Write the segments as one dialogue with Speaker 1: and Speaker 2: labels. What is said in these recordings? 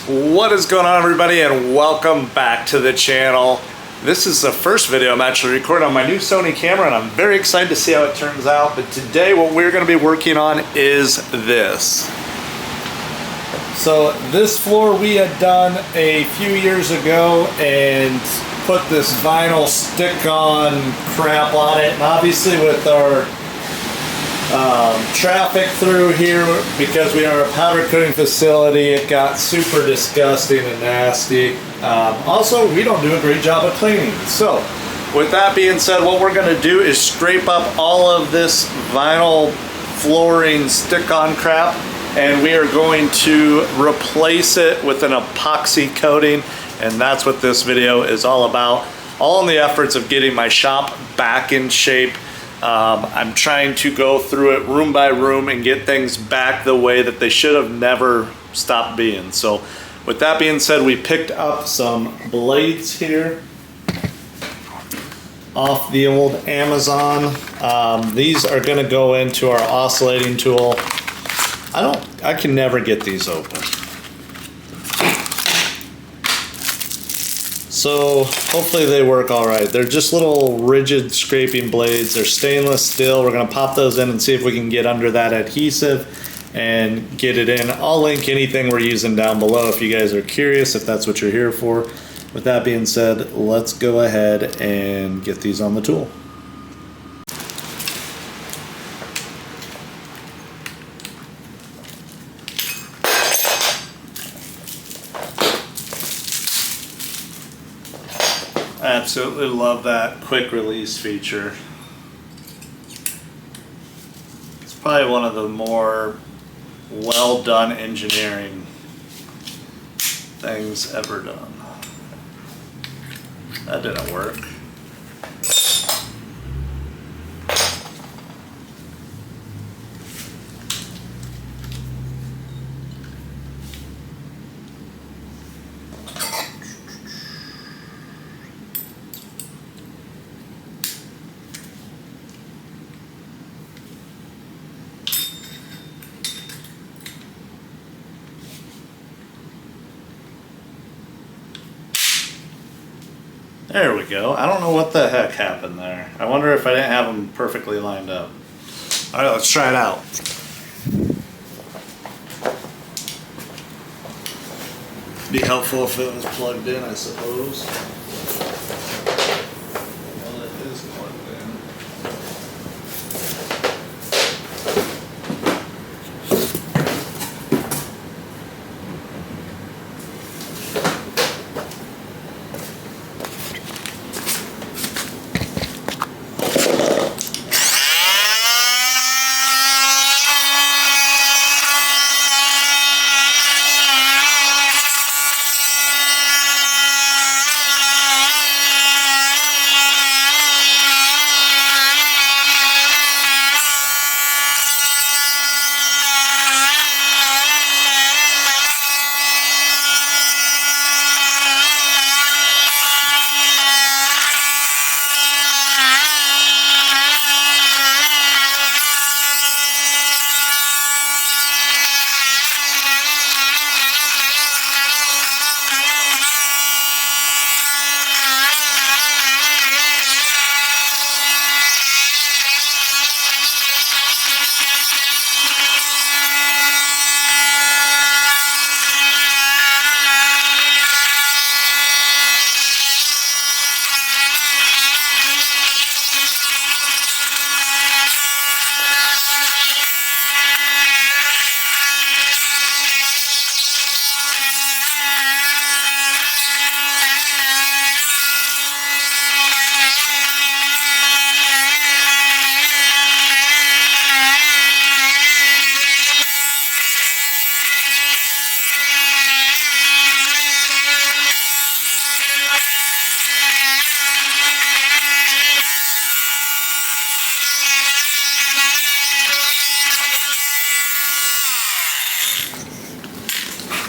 Speaker 1: What is going on, everybody, and welcome back to the channel. This is the first video I'm actually recording on my new Sony camera, and I'm very excited to see how it turns out. But today what we're going to be working on is this. So this floor we had done a few years ago and put this vinyl stick-on crap on it, and obviously with our traffic through here, because we are a powder coating facility, it got super disgusting and nasty. Also, we don't do a great job of cleaning. So with that being said, what we're going to do is scrape up all of this vinyl flooring stick-on crap, and we are going to replace it with an epoxy coating, and that's what this video is all about. All in the efforts of getting my shop back in shape. I'm trying to go through it room by room and get things back the way that they should have never stopped being. So with that being said, we picked up some blades here off the old Amazon. These are going to go into our oscillating tool. I can never get these open. So hopefully they work all right. They're just little rigid scraping blades. They're stainless steel. We're going to pop those in and see if we can get under that adhesive and get it in. I'll link anything we're using down below if you guys are curious, if that's what you're here for. With that being said, let's go ahead and get these on the tool. I absolutely love that quick release feature. It's probably one of the more well done engineering things ever done. That didn't work. There we go. I don't know what the heck happened there. I wonder if I didn't have them perfectly lined up. All right, let's try it out. Be helpful if it was plugged in, I suppose. Well, it is plugged in.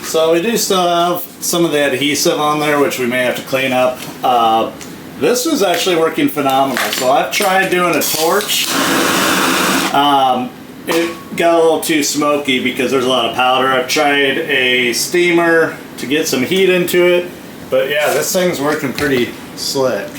Speaker 1: So we do still have some of the adhesive on there, which we may have to clean up. This was actually working phenomenal. So I've tried doing a torch. It got a little too smoky because there's a lot of powder. I've tried a steamer to get some heat into it, but yeah, this thing's working pretty slick.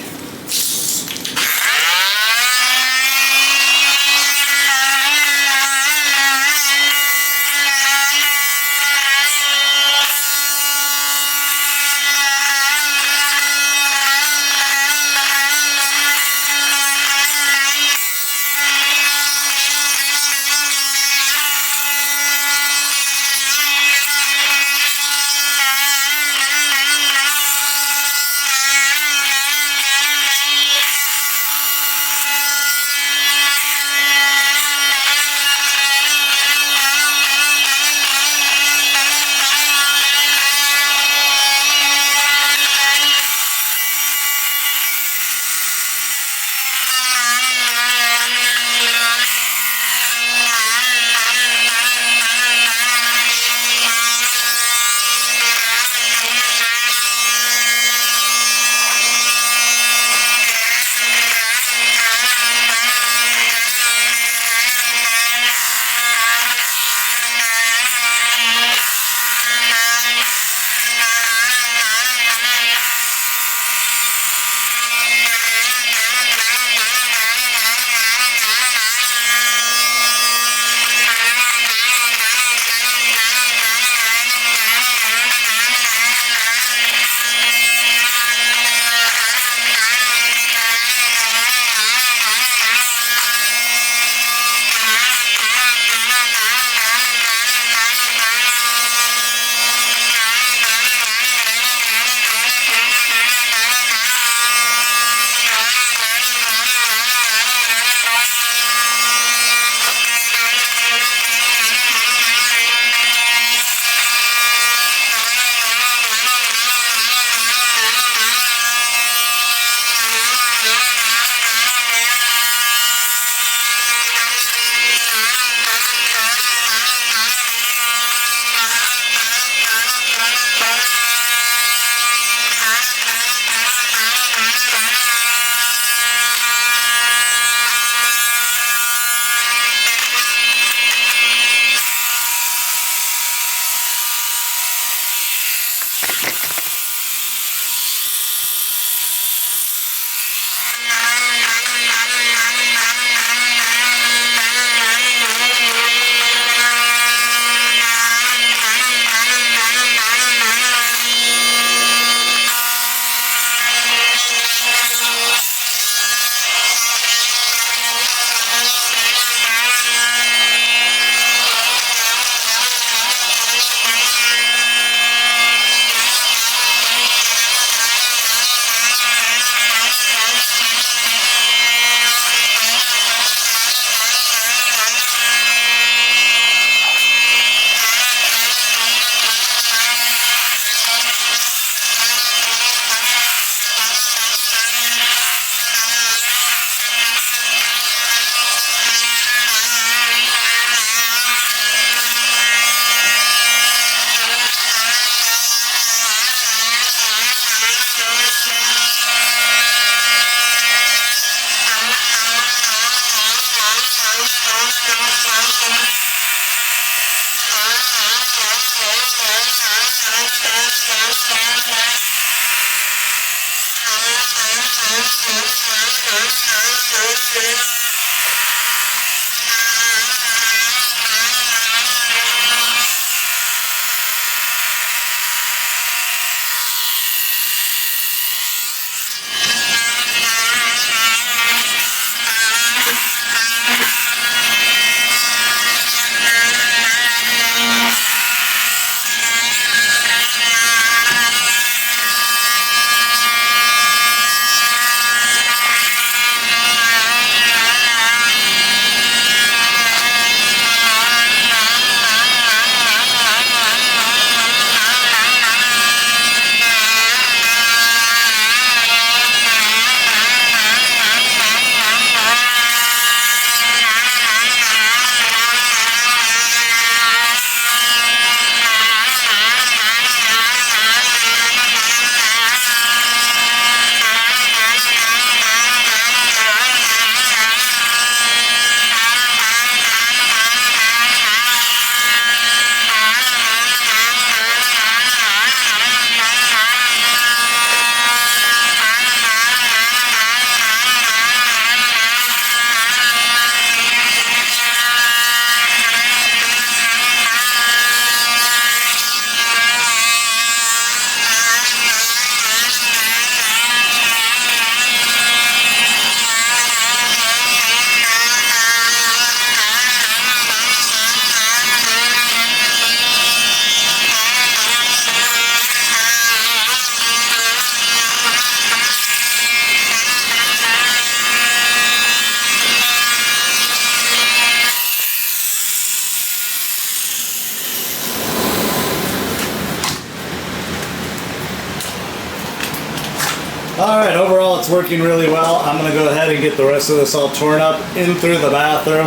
Speaker 1: All right, overall it's working really well. I'm gonna go ahead and get the rest of this all torn up in through the bathroom.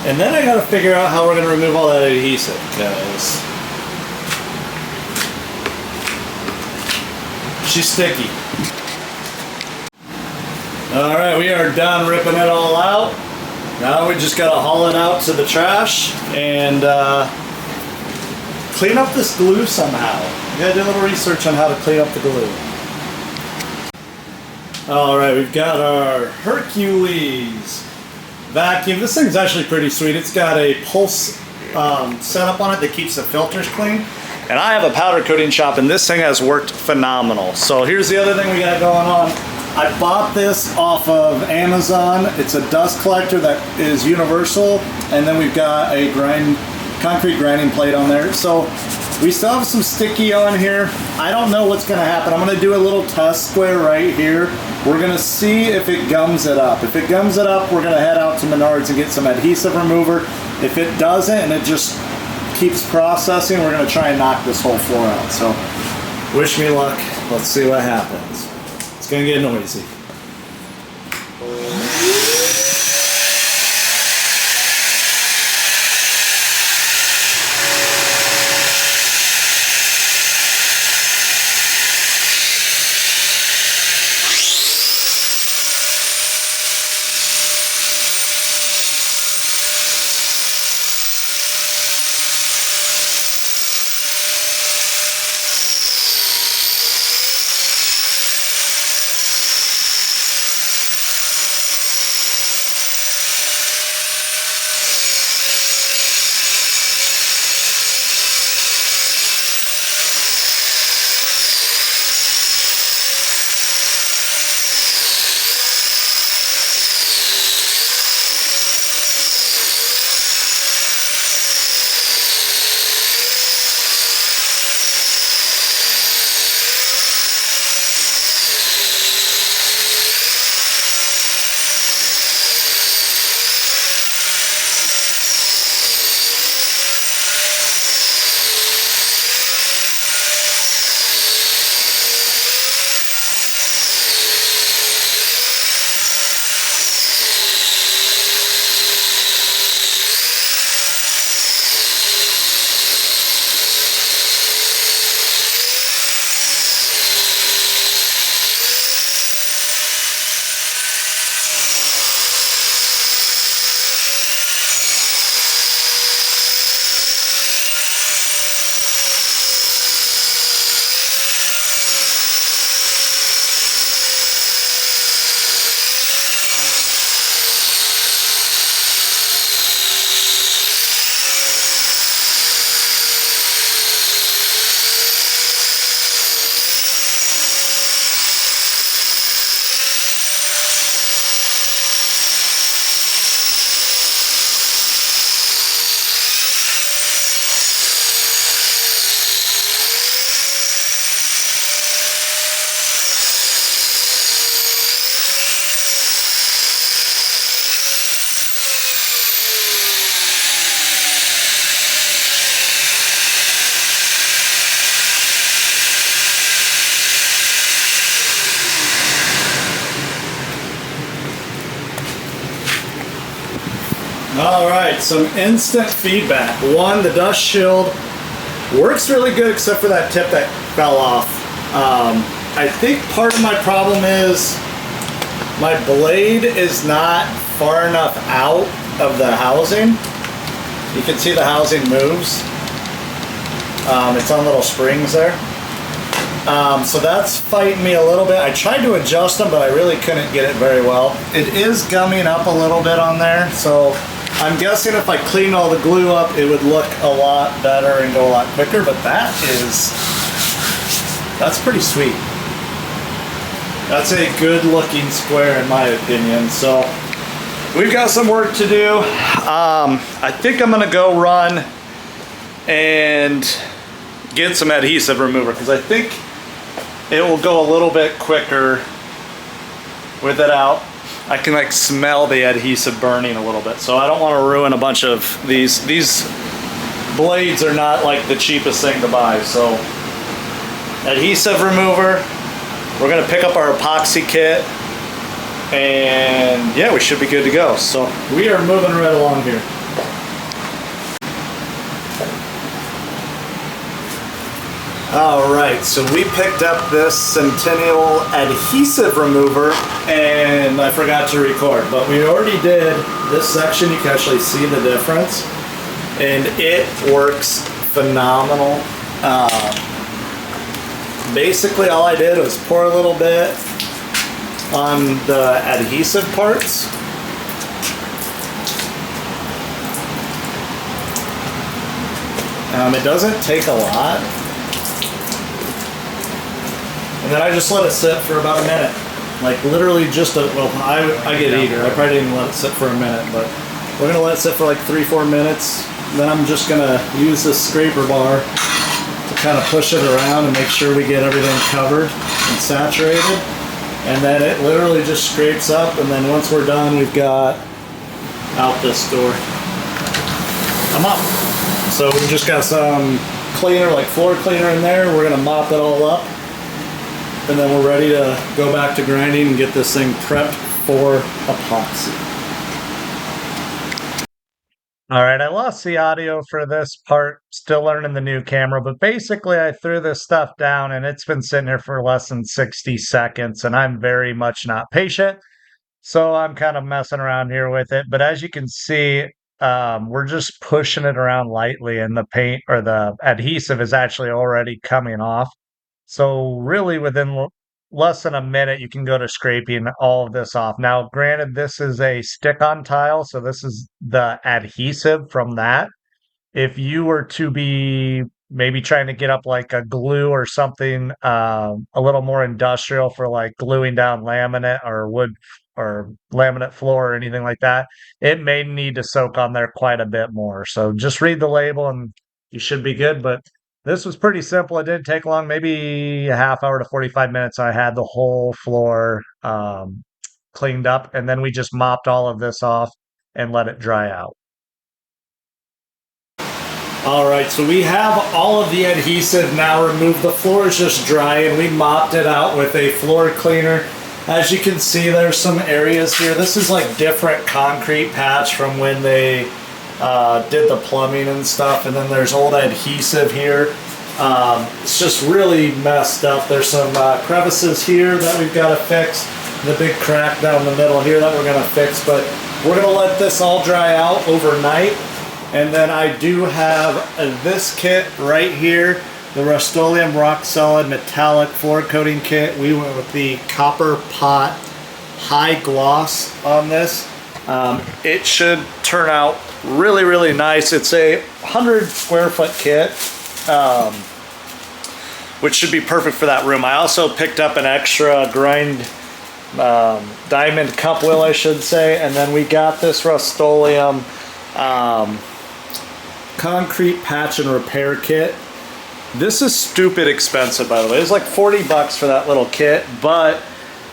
Speaker 1: And then I gotta figure out how we're gonna remove all that adhesive, because she's sticky. All right, we are done ripping it all out. Now we just gotta haul it out to the trash and clean up this glue somehow. We gotta do a little research on how to clean up the glue. All right, we've got our Hercules vacuum. This thing's actually pretty sweet. It's got a pulse setup on it that keeps the filters clean. And I have a powder coating shop, and this thing has worked phenomenal. So here's the other thing we got going on. I bought this off of Amazon. It's a dust collector that is universal, and then we've got a concrete grinding plate on there. So we still have some sticky on here. I don't know what's gonna happen. I'm gonna do a little test square right here. We're gonna see if it gums it up. If it gums it up, we're gonna head out to Menards and get some adhesive remover. If it doesn't and it just keeps processing, we're gonna try and knock this whole floor out. So wish me luck. Let's see what happens. It's gonna get noisy. All right, some instant feedback. One, the dust shield works really good except for that tip that fell off. I think part of my problem is my blade is not far enough out of the housing. You can see the housing moves. It's on little springs there. So that's fighting me a little bit. I tried to adjust them, but I really couldn't get it very well. It is gumming up a little bit on there, so I'm guessing if I cleaned all the glue up, it would look a lot better and go a lot quicker, but that's pretty sweet. That's a good looking square in my opinion. So we've got some work to do. I think I'm gonna go run and get some adhesive remover because I think it will go a little bit quicker with it out. I can like smell the adhesive burning a little bit, so I don't want to ruin a bunch of these. These blades are not like the cheapest thing to buy, so adhesive remover, we're gonna pick up our epoxy kit, and yeah, we should be good to go. So we are moving right along here. All right, so we picked up this Centennial adhesive remover, and I forgot to record, but we already did this section. You can actually see the difference, and it works phenomenal. Basically, all I did was pour a little bit on the adhesive parts. It doesn't take a lot. And then I just let it sit for about a minute. Like literally just well, I get eager. I probably didn't let it sit for a minute, but we're gonna let it sit for like 3-4 minutes. Then I'm just gonna use this scraper bar to kind of push it around and make sure we get everything covered and saturated. And then it literally just scrapes up, and then once we're done, we've got out this door. I'm up. So we just got some cleaner, like floor cleaner in there. We're gonna mop it all up. And then we're ready to go back to grinding and get this thing prepped for epoxy. All right, I lost the audio for this part, still learning the new camera, but basically I threw this stuff down and it's been sitting here for less than 60 seconds, and I'm very much not patient. So I'm kind of messing around here with it. But as you can see, we're just pushing it around lightly, and the paint or the adhesive is actually already coming off. So really within less than a minute, you can go to scraping all of this off. Now, granted, this is a stick-on tile, so this is the adhesive from that. If you were to be maybe trying to get up like a glue or something a little more industrial for like gluing down laminate or wood or laminate floor or anything like that, it may need to soak on there quite a bit more. So just read the label and you should be good. But this was pretty simple. It didn't take long, maybe a half hour to 45 minutes. I had the whole floor cleaned up, and then we just mopped all of this off and let it dry out. All right, so we have all of the adhesive now removed. The floor is just dry, and we mopped it out with a floor cleaner. As you can see, there's some areas here. This is like different concrete patch from when they did the plumbing and stuff, and then there's old adhesive here. It's just really messed up. There's some crevices here that we've got to fix. The big crack down the middle here that we're going to fix, but we're going to let this all dry out overnight. And then I do have this kit right here, the Rust-Oleum Rock Solid Metallic Floor Coating Kit. We went with the Copper Pot High Gloss on this. It should turn out really, really nice. It's a 100 square foot kit, which should be perfect for that room. I also picked up an extra grind diamond cup wheel, I should say, and then we got this Rust-Oleum concrete patch and repair kit. This is stupid expensive, by the way. It's like 40 bucks for that little kit, but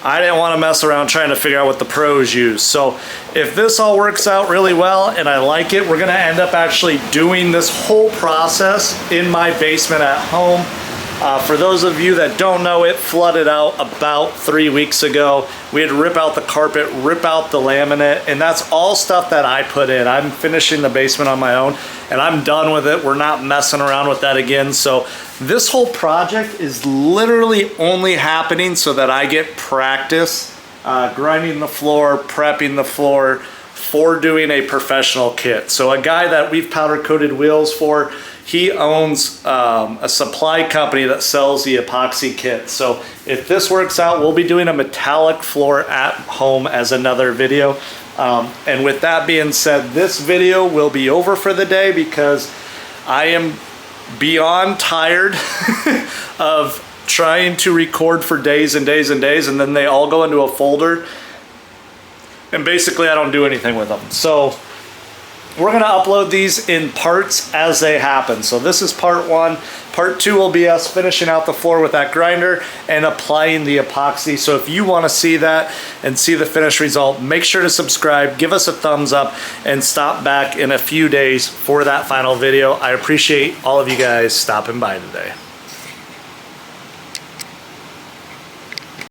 Speaker 1: I didn't want to mess around trying to figure out what the pros use. So if this all works out really well and I like it, we're going to end up actually doing this whole process in my basement at home. For those of you that don't know, it flooded out about 3 weeks ago. We had to rip out the carpet, rip out the laminate, and that's all stuff that I put in. I'm finishing the basement on my own, and I'm done with it. We're not messing around with that again. So this whole project is literally only happening so that I get practice grinding the floor, prepping the floor for doing a professional kit. So a guy that we've powder coated wheels for, he owns a supply company that sells the epoxy kit. So if this works out, we'll be doing a metallic floor at home as another video. And with that being said, this video will be over for the day because I am beyond tired of trying to record for days and days and days, and then they all go into a folder. And basically I don't do anything with them. So we're going to upload these in parts as they happen. So this is part 1. Part 2 will be us finishing out the floor with that grinder and applying the epoxy. So if you want to see that and see the finished result, make sure to subscribe, give us a thumbs up, and stop back in a few days for that final video. I appreciate all of you guys stopping by today.